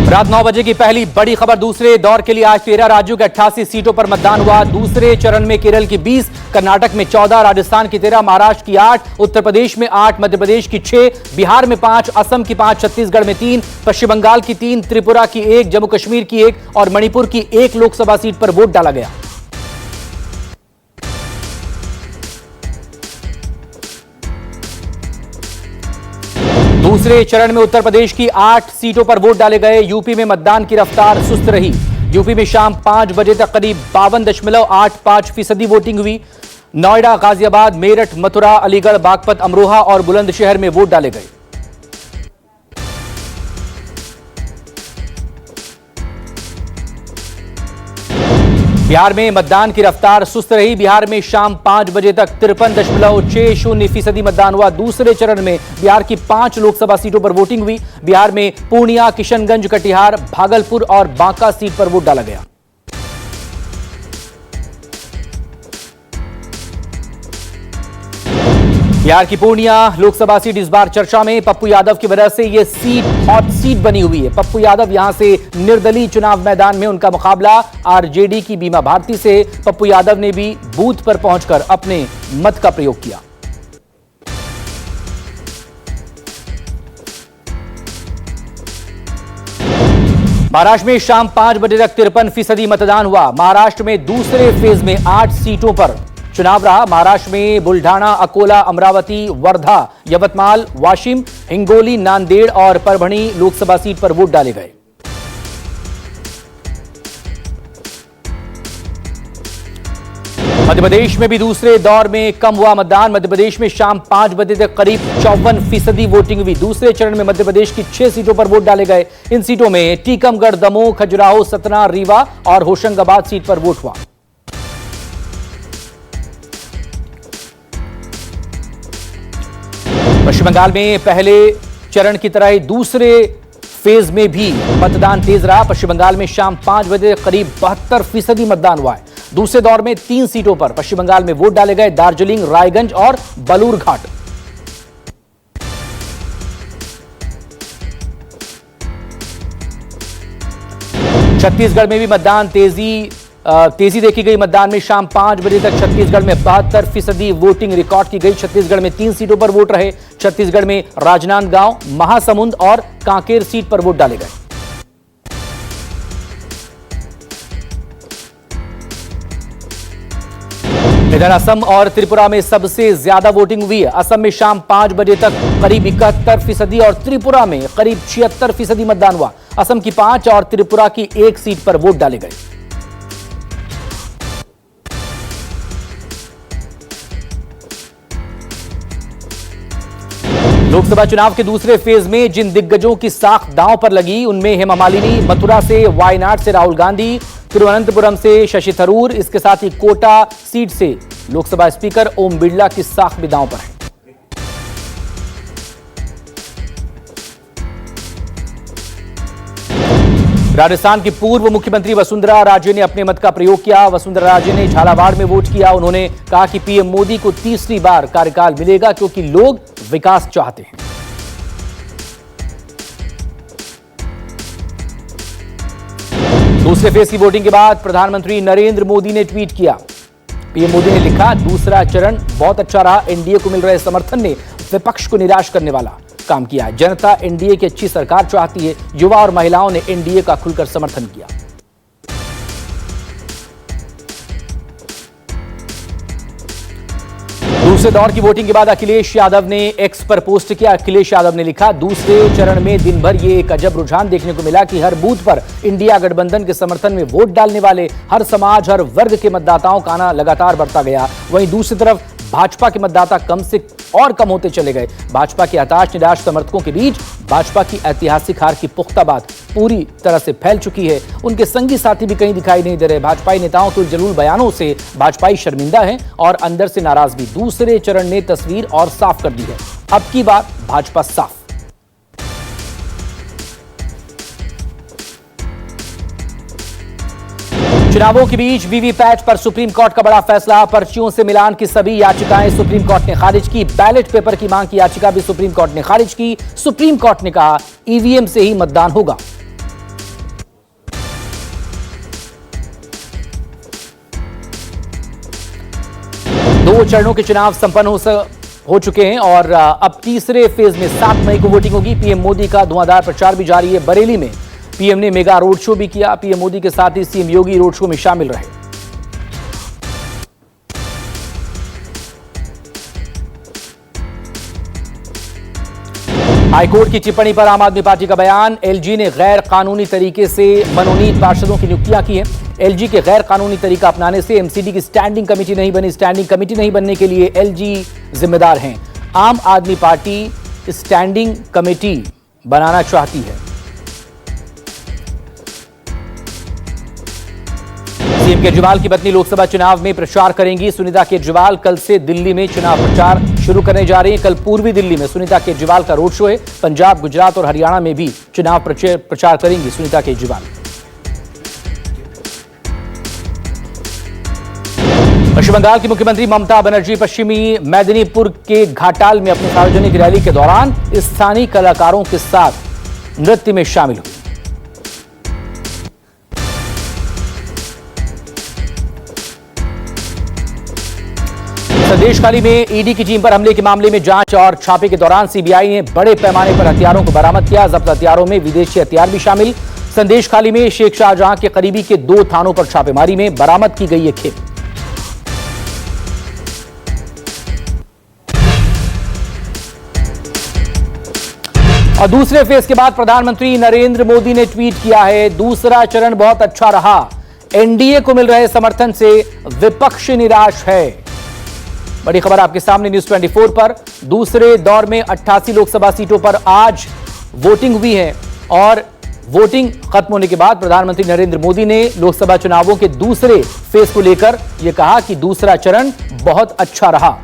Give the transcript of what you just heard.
रात 9 बजे की पहली बड़ी खबर। दूसरे दौर के लिए आज 13 राज्यों के 88 सीटों पर मतदान हुआ। दूसरे चरण में केरल की 20, कर्नाटक में 14, राजस्थान की 13, महाराष्ट्र की 8, उत्तर प्रदेश में 8, मध्य प्रदेश की 6, बिहार में 5, असम की 5, छत्तीसगढ़ में 3, पश्चिम बंगाल की 3, त्रिपुरा की 1, जम्मू कश्मीर की 1 और मणिपुर की 1 लोकसभा सीट पर वोट डाला गया। दूसरे चरण में उत्तर प्रदेश की 8 सीटों पर वोट डाले गए। यूपी में मतदान की रफ्तार सुस्त रही। यूपी में शाम 5 बजे तक करीब 52.85% वोटिंग हुई। नोएडा, गाजियाबाद, मेरठ, मथुरा, अलीगढ़, बागपत, अमरोहा और बुलंदशहर में वोट डाले गए। बिहार में मतदान की रफ्तार सुस्त रही। बिहार में शाम 5 बजे तक 53.60% मतदान हुआ। दूसरे चरण में बिहार की 5 लोकसभा सीटों पर वोटिंग हुई। बिहार में पूर्णिया, किशनगंज, कटिहार, भागलपुर और बांका सीट पर वोट डाला गया। बिहार की पूर्णिया लोकसभा सीट इस बार चर्चा में। पप्पू यादव की वजह से यह सीट हॉट सीट बनी हुई है। पप्पू यादव यहां से निर्दलीय चुनाव मैदान में, उनका मुकाबला आरजेडी की बीमा भारती से। पप्पू यादव ने भी बूथ पर पहुंचकर अपने मत का प्रयोग किया। महाराष्ट्र में शाम 5 बजे तक 53% मतदान हुआ। महाराष्ट्र में दूसरे फेज में 8 सीटों पर चुनाव रहा। महाराष्ट्र में बुल्ढाना, अकोला, अमरावती, वर्धा, यवतमाल, वाशिम, हिंगोली, नांदेड़ और परभणी लोकसभा सीट पर वोट डाले गए। मध्य प्रदेश में भी दूसरे दौर में कम हुआ मतदान। मध्य प्रदेश में शाम 5 बजे तक करीब 54% वोटिंग हुई। दूसरे चरण में मध्य प्रदेश की 6 सीटों पर वोट डाले गए। इन सीटों में टीकमगढ़, दमोह, खजुराहो, सतना, रीवा और होशंगाबाद सीट पर वोट हुआ। पश्चिम बंगाल में पहले चरण की तरह दूसरे फेज में भी मतदान तेज रहा। पश्चिम बंगाल में शाम 5 बजे करीब 72% मतदान हुआ है। दूसरे दौर में 3 सीटों पर पश्चिम बंगाल में वोट डाले गए, दार्जिलिंग, रायगंज और बलूरघाट। छत्तीसगढ़ में भी मतदान तेजी देखी गई। मतदान में शाम 5 बजे तक छत्तीसगढ़ में 72% वोटिंग रिकॉर्ड की गई। छत्तीसगढ़ में 3 सीटों पर वोट रहे। छत्तीसगढ़ में राजनांदगांव, महासमुंद और कांकेर सीट पर वोट डाले गए। इधर असम और त्रिपुरा में सबसे ज्यादा वोटिंग हुई है। असम में शाम 5 बजे तक करीब 71% और त्रिपुरा में करीब 76% मतदान हुआ। असम की 5 और त्रिपुरा की 1 सीट पर वोट डाले गए। लोकसभा चुनाव के दूसरे फेज में जिन दिग्गजों की साख दांव पर लगी उनमें हेमा मालिनी, मथुरा से, वायनाड से राहुल गांधी, तिरुवनंतपुरम से शशि थरूर, इसके साथ ही कोटा सीट से लोकसभा स्पीकर ओम बिरला की साख भी दांव पर है। राजस्थान की पूर्व मुख्यमंत्री वसुंधरा राजे ने अपने मत का प्रयोग किया। वसुंधरा राजे ने झालावाड़ में वोट किया। उन्होंने कहा कि पीएम मोदी को तीसरी बार कार्यकाल मिलेगा क्योंकि लोग विकास चाहते हैं। दूसरे फेज की वोटिंग के बाद प्रधानमंत्री नरेंद्र मोदी ने ट्वीट किया। पीएम मोदी ने लिखा, दूसरा चरण बहुत अच्छा रहा। एनडीए को मिल रहे समर्थन ने विपक्ष को निराश करने वाला काम किया। जनता एनडीए की अच्छी सरकार चाहती है। युवा और महिलाओं ने एनडीए का खुलकर समर्थन किया। दूसरे दौर की वोटिंग के बाद अखिलेश यादव ने एक्स पर पोस्ट किया। अखिलेश यादव ने लिखा, दूसरे चरण में दिन भर ये एक अजब रुझान देखने को मिला कि हर बूथ पर इंडिया गठबंधन के समर्थन में वोट डालने वाले हर समाज, हर वर्ग के मतदाताओं का आना लगातार बढ़ता गया। वहीं दूसरी तरफ भाजपा के मतदाता कम से और कम होते चले गए। भाजपा के हताश निराश समर्थकों के बीच भाजपा की ऐतिहासिक हार की पुख्ता बात पूरी तरह से फैल चुकी है। उनके संगी साथी भी कहीं दिखाई नहीं दे रहे। भाजपाई नेताओं के जलूल बयानों से भाजपाई शर्मिंदा हैं और अंदर से नाराज भी। दूसरे चरण ने तस्वीर और साफ कर दी है। अब की बार भाजपा साफ। चुनावों के बीच वीवीपैट पर सुप्रीम कोर्ट का बड़ा फैसला। पर्चियों से मिलान की सभी याचिकाएं सुप्रीम कोर्ट ने खारिज की। बैलेट पेपर की मांग की याचिका भी सुप्रीम कोर्ट ने खारिज की। सुप्रीम कोर्ट ने कहा ईवीएम से ही मतदान होगा। 2 चरणों के चुनाव संपन्न हो चुके हैं और अब तीसरे फेज में 7 मई को वोटिंग होगी। पीएम मोदी का धुआंधार प्रचार भी जारी है। बरेली में पीएम ने मेगा रोड शो भी किया। पीएम मोदी के साथ ही सीएम योगी रोड शो में शामिल रहे। हाईकोर्ट की टिप्पणी पर आम आदमी पार्टी का बयान। एलजी ने गैर कानूनी तरीके से मनोनीत पार्षदों की नियुक्तियां की हैं। एलजी के गैर कानूनी तरीका अपनाने से एमसीडी की स्टैंडिंग कमेटी नहीं बनी। स्टैंडिंग कमेटी नहीं बनने के लिए एलजी जिम्मेदार हैं। आम आदमी पार्टी स्टैंडिंग कमेटी बनाना चाहती है। सीएम केजरीवाल की पत्नी लोकसभा चुनाव में प्रचार करेंगी। सुनीता केजरीवाल कल से दिल्ली में चुनाव प्रचार शुरू करने जा रही हैं। कल पूर्वी दिल्ली में सुनीता केजरीवाल का रोड शो है। पंजाब, गुजरात और हरियाणा में भी चुनाव प्रचार करेंगी सुनीता केजरीवाल। पश्चिम बंगाल की मुख्यमंत्री ममता बनर्जी पश्चिमी मेदिनीपुर के घाटाल में अपनी सार्वजनिक रैली के दौरान स्थानीय कलाकारों के साथ नृत्य में शामिल हुई। संदेशखाली में ईडी की टीम पर हमले के मामले में जांच और छापे के दौरान सीबीआई ने बड़े पैमाने पर हथियारों को बरामद किया। जब्त हथियारों में विदेशी हथियार भी शामिल। संदेशखाली में शेख शाहजहां के करीबी के 2 थानों पर छापेमारी में बरामद की गई है खेप। और दूसरे फेज के बाद प्रधानमंत्री नरेंद्र मोदी ने ट्वीट किया है, दूसरा चरण बहुत अच्छा रहा। एनडीए को मिल रहे समर्थन से विपक्ष निराश है। बड़ी खबर आपके सामने न्यूज़ 24 पर। दूसरे दौर में 88 लोकसभा सीटों पर आज वोटिंग हुई है और वोटिंग खत्म होने के बाद प्रधानमंत्री नरेंद्र मोदी ने लोकसभा चुनावों के दूसरे फेज को लेकर यह कहा कि दूसरा चरण बहुत अच्छा रहा।